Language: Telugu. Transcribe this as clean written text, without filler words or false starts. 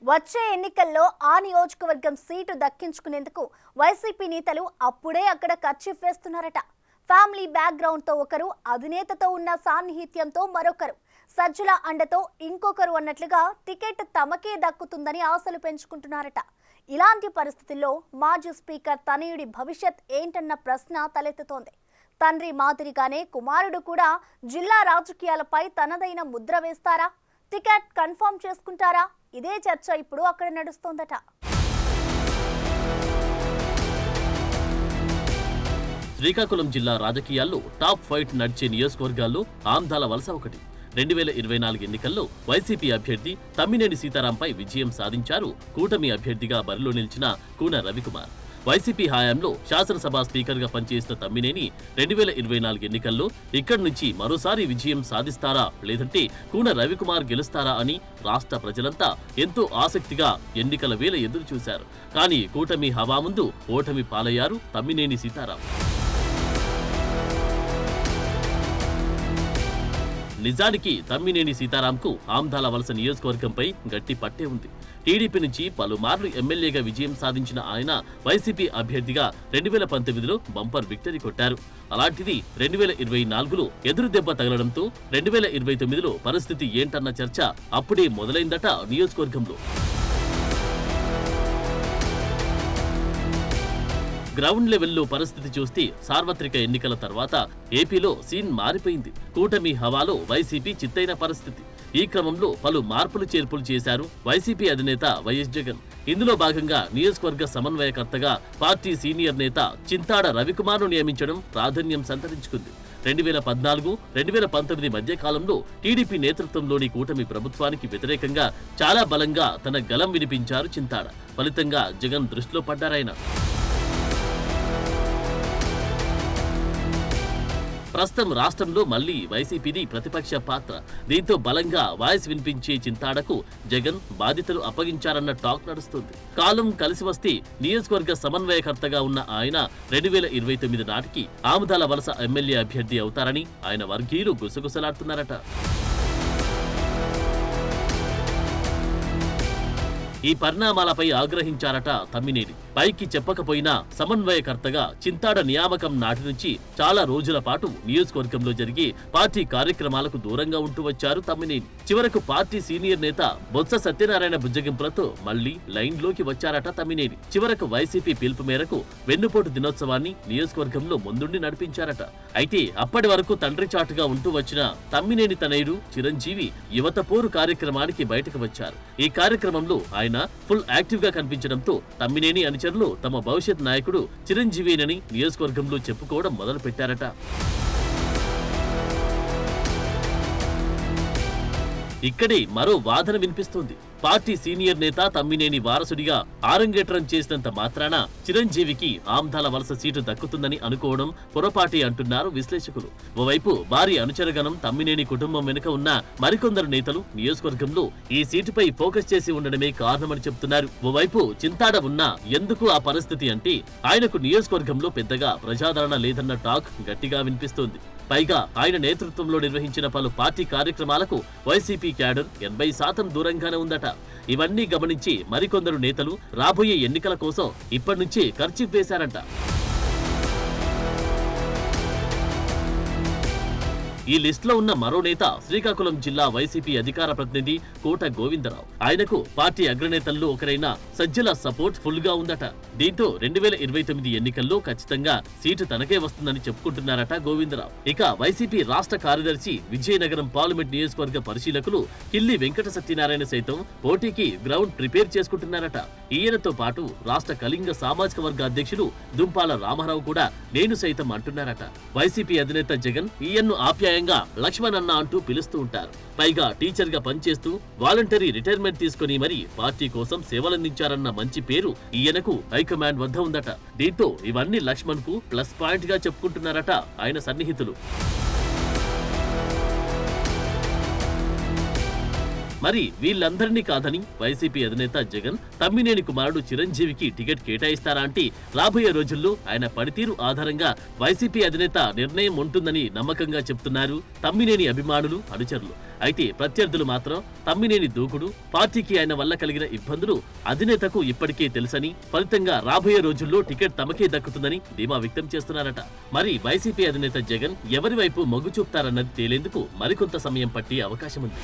వచ్చే ఎన్నికల్లో ఆ నియోజకవర్గం సీటు దక్కించుకునేందుకు వైసీపీ నేతలు అప్పుడే అక్కడ కర్చీఫ్ వేస్తున్నారట. ఫ్యామిలీ బ్యాక్గ్రౌండ్ తో ఒకరు, అధినేతతో ఉన్న సాన్నిహిత్యంతో మరొకరు, సజ్జల అండతో ఇంకొకరు అన్నట్లుగా టికెట్ తమకే దక్కుతుందని ఆశలు పెంచుకుంటున్నారట. ఇలాంటి పరిస్థితుల్లో మాజీ స్పీకర్ తనయుడి భవిష్యత్ ఏంటన్న ప్రశ్న తలెత్తుతోంది. తండ్రి మాదిరిగానే కుమారుడు కూడా జిల్లా రాజకీయాలపై తనదైన ముద్ర వేస్తారా? టికెట్ కన్ఫర్మ్ చేసుకుంటారా? ఇదే చర్చ ఇప్పుడు అక్కడ నడుస్తోందట. శ్రీకాకుళం జిల్లా రాజకీయాల్లో టాప్ ఫైట్ నడిచే నియోజకవర్గాల్లో ఆమ్దాల వలస ఒకటి. 2024 ఎన్నికల్లో వైసీపీ అభ్యర్థి తమ్మినేని సీతారాంపై విజయం సాధించారు కూటమి అభ్యర్థిగా బరిలో నిలిచిన కూన రవికుమార్. వైసీపీ హయాంలో శాసనసభ స్పీకర్గా పనిచేసిన తమ్మినేని 2024 ఎన్నికల్లో ఇక్కడి నుంచి మరోసారి విజయం సాధిస్తారా, లేదంటే కూన రవికుమార్ గెలుస్తారా అని రాష్ట్ర ప్రజలంతా ఎంతో ఆసక్తిగా ఎన్నికల వేళ ఎదురు చూశారు. కానీ కూటమి హవా ముందు ఓటమి పాలయ్యారు తమ్మినేని సీతారాం. నిజానికి తమ్మినేని సీతారాంకు ఆమ్దాల వలస నియోజకవర్గంపై గట్టి పట్టే ఉంది. టీడీపీ నుంచి పలుమార్లు ఎమ్మెల్యేగా విజయం సాధించిన ఆయన వైసీపీ అభ్యర్థిగా 2019లో బంపర్ విక్టరీ కొట్టారు. అలాంటిది 2024లో ఎదురు దెబ్బ తగలడంతో 2029లో పరిస్థితి ఏంటన్న చర్చ అప్పుడే మొదలైందట నియోజకవర్గంలో. గ్రౌండ్ లెవెల్లో పరిస్థితి చూస్తే సార్వత్రిక ఎన్నికల తర్వాత ఏపీలో సీన్ మారిపోయింది. కూటమి హవాలో వైసీపీ చిత్తైన పరిస్థితి. ఈ క్రమంలో పలు మార్పులు చేర్పులు చేశారు వైసీపీ అధినేత వైఎస్ జగన్. ఇందులో భాగంగా నియోజకవర్గ సమన్వయకర్తగా పార్టీ సీనియర్ నేత చింతాడ రవికుమార్ను నియమించడం ప్రాధాన్యం సంతరించుకుంది. 2014, 2019 మధ్య కాలంలో టీడీపీ నేతృత్వంలోని కూటమి ప్రభుత్వానికి వ్యతిరేకంగా చాలా బలంగా తన గలం వినిపించారు చింతాడ. ఫలితంగా జగన్ దృష్టిలో పడ్డారాయన. ప్రస్తుతం రాష్ట్రంలో మళ్లీ వైసీపీది ప్రతిపక్ష పాత్ర. దీంతో బలంగా వాయిస్ వినిపించే చింతాడకు జగన్ బాధ్యతలు అప్పగించారన్న టాక్ నడుస్తుంది. కాలం కలిసి వస్తే నియోజకవర్గ సమన్వయకర్తగా ఉన్న ఆయన 2029 నాటికి ఆముదాల వలస ఎమ్మెల్యే అభ్యర్థి అవుతారని ఆయన వర్గీయులు గుసగుసలాడుతున్నారట. ఈ పరిణామాలపై ఆగ్రహించారట తమ్మినేని. పైకి చెప్పకపోయినా సమన్వయకర్తగా చింతాడ నియామకం నాటి నుంచి చాలా రోజుల పాటు నియోజకవర్గంలో జరిగే పార్టీ కార్యక్రమాలకు దూరంగా ఉంటూ వచ్చారు తమ్మినేని. చివరకు పార్టీ సీనియర్ నేత బొత్స సత్యనారాయణ బుజ్జగింపులతో మళ్లీ లైన్లోకి వచ్చారట తమ్మినేని. చివరకు వైసీపీ పిలుపు మేరకు వెన్నుపోటు దినోత్సవాన్ని నియోజకవర్గంలో ముందుండి నడిపించారట. అయితే అప్పటి వరకు తండ్రి చాటుగా ఉంటూ వచ్చిన తమ్మినేని తనయుడు చిరంజీవి యువత పోరు కార్యక్రమానికి బయటకు వచ్చారు. ఈ కార్యక్రమంలో ఆయన ఫుల్ యాక్టివ్ గా కనిపించడంతో తమ్మినేని అనుచరులు తమ భవిష్యత్ నాయకుడు చిరంజీవినని నియోజకవర్గంలో చెప్పుకోవడం మొదలు పెట్టారట. ఇక్కడే మరో వాదన వినిపిస్తోంది. పార్టీ సీనియర్ నేత తమ్మినేని వారసుడిగా ఆరంగేట్రం చేసినంత మాత్రాన చిరంజీవికి ఆమ్దాల వలస సీటు దక్కుతుందని అనుకోవడం పొరపాటి అంటున్నారు విశ్లేషకులు. ఓవైపు భారీ అనుచరగణం తమ్మినేని కుటుంబం వెనుక ఉన్న మరికొందరు నేతలు నియోజకవర్గంలో ఈ సీటుపై ఫోకస్ చేసి ఉండడమే కారణమని చెబుతున్నారు. ఓవైపు చింతాడ ఉన్నా ఎందుకు ఆ పరిస్థితి అంటే ఆయనకు నియోజకవర్గంలో పెద్దగా ప్రజాదరణ లేదన్న టాక్ గట్టిగా వినిపిస్తోంది. పైగా ఆయన నేతృత్వంలో నిర్వహించిన పలు పార్టీ కార్యక్రమాలకు వైసీపీ క్యాడర్ 80% దూరంగానే ఉందట. ఇవన్నీ గమనించి మరికొందరు నేతలు రాబోయే ఎన్నికల కోసం ఇప్పటి నుంచే ఖర్చు వేశారంట. ఈ లిస్ట్ లో ఉన్న మరో నేత శ్రీకాకుళం జిల్లా వైసీపీ అధికార ప్రతినిధి కోట గోవిందరావు. ఆయనకు పార్టీ అగ్రనేతల్లో ఒకరైన సజ్జల సపోర్ట్ ఫుల్ గా ఉందట. దీంతో 2029 ఎన్నికల్లో ఖచ్చితంగా సీటు తనకే వస్తుందని చెప్పుకుంటున్నారట గోవిందరావు. ఇక వైసీపీ రాష్ట్ర కార్యదర్శి విజయనగరం పార్లమెంట్ నియోజకవర్గ పరిశీలకులు కిల్లి వెంకట సత్యనారాయణ సైతం పోటీకి గ్రౌండ్ ప్రిపేర్ చేసుకుంటున్నారట. ఈయనతో పాటు రాష్ట్ర కళింగ సామాజిక వర్గ అధ్యక్షులు దుంపాల రామారావు కూడా నేను సైతం అంటున్నారట. వైసీపీ అధినేత జగన్ ఈయన్ను ఆప్యాయంగా లక్ష్మణ్ అన్న అంటూ పిలుస్తూ ఉంటారు. పైగా టీచర్ గా పనిచేస్తూ వాలంటరీ రిటైర్మెంట్ తీసుకుని మరి పార్టీ కోసం సేవలందించారన్న మంచి పేరు ఈయనకు హైకమాండ్ వద్ద ఉందట. దీంతో ఇవన్నీ లక్ష్మణ్ కు ప్లస్ పాయింట్ గా చెప్పుకుంటున్నారట ఆయన సన్నిహితులు. మరి వీళ్ళందరినీ కాదని వైసీపీ అధినేత జగన్ తమ్మినేని కుమారుడు చిరంజీవికి టికెట్ కేటాయిస్తారా అంటే రాబోయే రోజుల్లో ఆయన పనితీరు ఆధారంగా వైసీపీ అధినేత నిర్ణయం ఉంటుందని నమ్మకంగా చెప్తున్నారు తమ్మినేని అభిమానులు అనుచరులు. అయితే ప్రత్యర్థులు మాత్రం తమ్మినేని దూకుడు, పార్టీకి ఆయన వల్ల కలిగిన ఇబ్బందులు అధినేతకు ఇప్పటికే తెలుసని, ఫలితంగా రాబోయే రోజుల్లో టికెట్ తమకే దక్కుతుందని ధీమా వ్యక్తం చేస్తున్నారట. మరి వైసీపీ అధినేత జగన్ ఎవరి వైపు మొగ్గు చూపుతారన్నది తేలేందుకు మరికొంత సమయం పట్టే అవకాశం ఉంది.